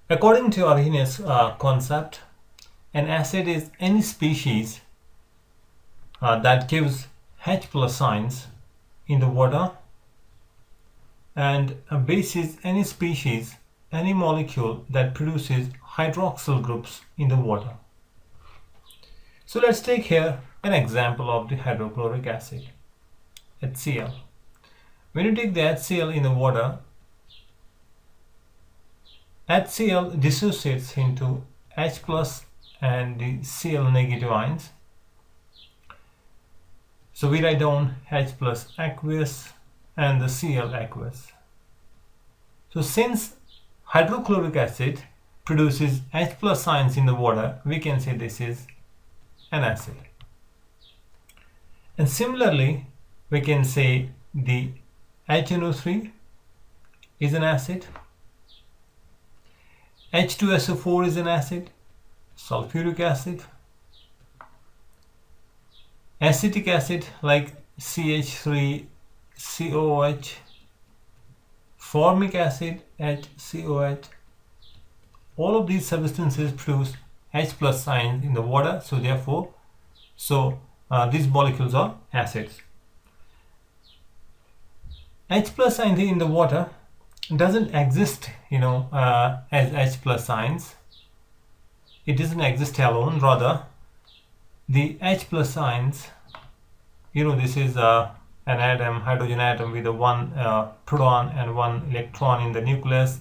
According to Arrehenius concept, an acid is any species that gives H plus ions in the water, and a base is any species, any molecule that produces hydroxyl groups in the water. So let's take here an example of the hydrochloric acid, HCl. When you take the HCl in the water, HCl dissociates into H plus and the Cl negative ions. So we write down H plus aqueous and the Cl aqueous. So since hydrochloric acid produces H plus ions in the water, we can say this is an acid. And similarly, we can say the HNO3 is an acid, H2SO4 is an acid, sulfuric acid, acetic acid like CH3COOH, formic acid HCOH. All of these substances produce H plus ions in the water, so therefore these molecules are acids. H plus ions in the water doesn't exist as H plus ions. It doesn't exist alone. Rather, the H plus ions, this is an atom, hydrogen atom with a one proton and one electron in the nucleus.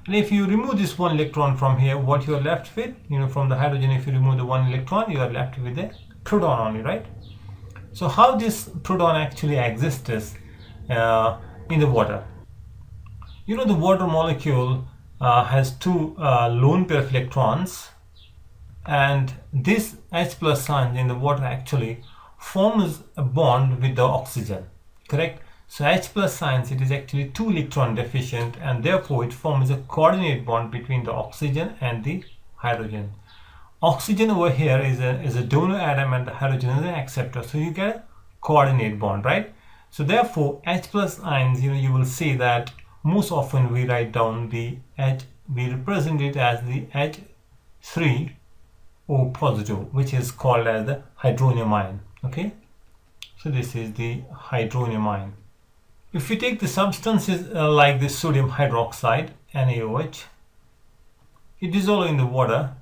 And if you remove this one electron from here, what you are left with, from the hydrogen, if you remove the one electron, you are left with a proton only, right? So how this proton actually exists is in the water. The water molecule has two lone pair of electrons, and this H plus ion in the water actually forms a bond with the oxygen, correct? So H plus ions, it is actually two electron deficient, and therefore it forms a coordinate bond between the oxygen and the hydrogen. Oxygen over here is a donor atom and the hydrogen is an acceptor, so you get a coordinate bond, right? So therefore H plus ions, you will see that most often we write down the H, we represent it as the H3O positive, which is called as the hydronium ion. Okay, so this is the hydronium ion. If you take the substances like the sodium hydroxide, NaOH, it dissolves in the water.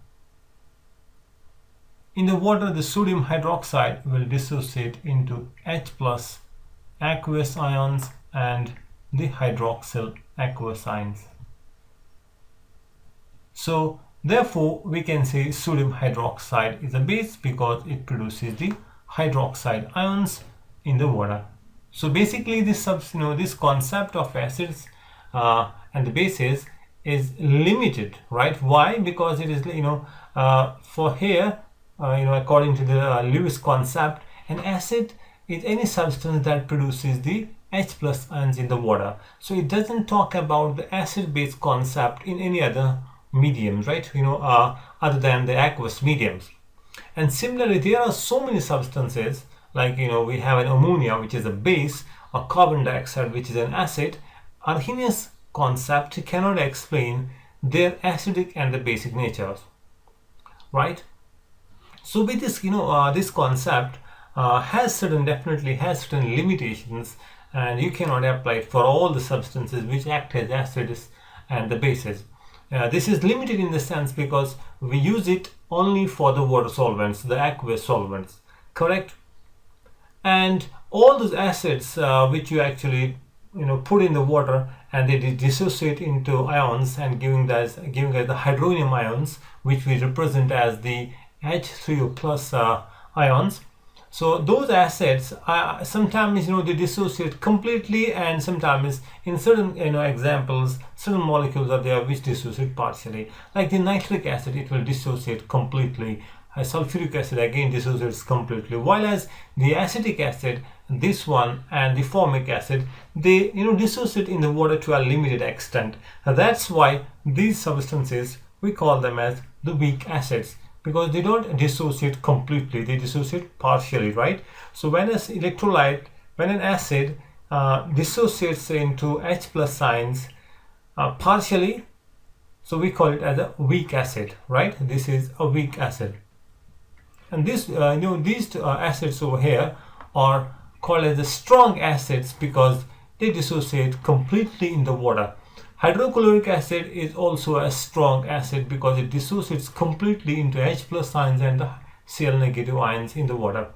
In the water, the sodium hydroxide will dissociate into H plus aqueous ions and the hydroxyl aqueous ions. So therefore we can say sodium hydroxide is a base because it produces the hydroxide ions in the water. So basically this this concept of acids and the bases is limited, right? Why? Because it is for here according to the Lewis concept, an acid is any substance that produces the H plus ions in the water. So it doesn't talk about the acid base concept in any other mediums, right? Other than the aqueous mediums. And similarly, there are so many substances like we have an ammonia, which is a base, or carbon dioxide, which is an acid. Arrhenius concept cannot explain their acidic and the basic natures, right? So with this this concept definitely has certain limitations, and you cannot apply it for all the substances which act as acids and the bases. This is limited in the sense because we use it only for the water solvents, the aqueous solvents, correct? And all those acids which you actually put in the water and they dissociate into ions and giving us the hydronium ions, which we represent as the H3O plus ions. So those acids sometimes they dissociate completely, and sometimes in certain examples certain molecules are there which dissociate partially. Like the nitric acid, it will dissociate completely. Sulfuric acid again dissociates completely, while as the acetic acid, this one, and the formic acid, they dissociate in the water to a limited extent. That's why these substances we call them as the weak acids, because they don't dissociate completely, they dissociate partially, right? So when an acid dissociates into H plus ions partially, So we call it as a weak acid, right? This is a weak acid. And this, these two acids over here are called as the strong acids because they dissociate completely in the water. Hydrochloric acid is also a strong acid because it dissociates completely into H plus ions and the Cl negative ions in the water.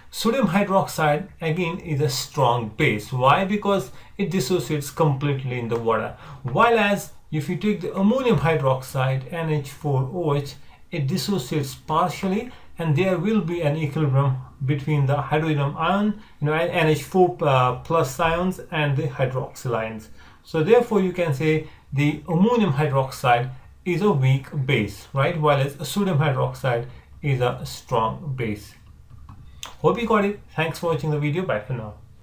Sodium hydroxide again is a strong base. Why? Because it dissociates completely in the water. While as if you take the ammonium hydroxide, NH4OH, it dissociates partially and there will be an equilibrium between the hydrogen ion, NH4 plus ions and the hydroxyl ions. So therefore you can say the ammonium hydroxide is a weak base, right? While as sodium hydroxide is a strong base. Hope you got it. Thanks for watching the video. Bye for now.